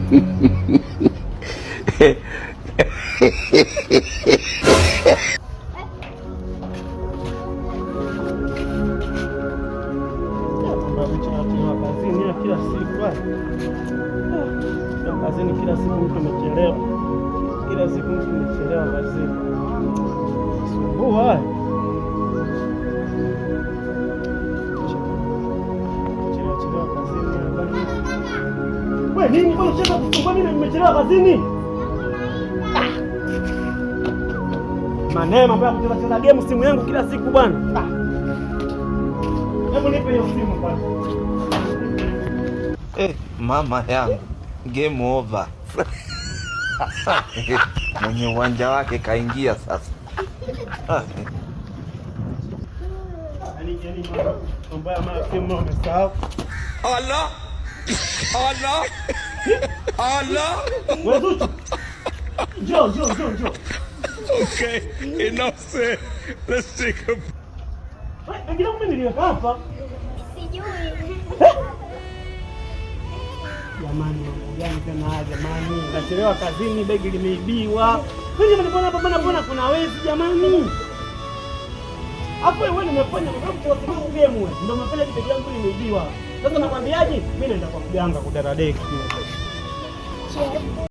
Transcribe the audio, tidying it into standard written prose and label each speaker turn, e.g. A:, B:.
A: Kazini kila siku mtu amechelewa. Kila siku mtu amechelewa kazini. Sumbua. Chelewa kazini. Wewe nini mbona unacheza kusumbua mimi nimechelewa kazini? Maneno mambo ya kucheza game simu yangu kila siku bwana. Hebu nipe hiyo simu bwana.
B: Mama yangu. Game over. Mwenye uwanja wake kaingia sasa.
A: Mambo ya simu umesahau.
B: Allah. Allah. Allah.
A: Wewe Jo.
B: Okay, enough said. Let's take a...
A: Wengine mimi niliweka hapa.
C: Sijui.
A: Jamani, mambo gani tena jamani? Nachelewa kazini, begi limeibiwa. Wewe mbona kuna wezi jamani? Hapo wewe nimefanya kwa sababu game wewe. Ndio umefanya begi langu limeibiwa. Sasa nakwambiaje? Mimi naenda kwa mganga kudaradeki.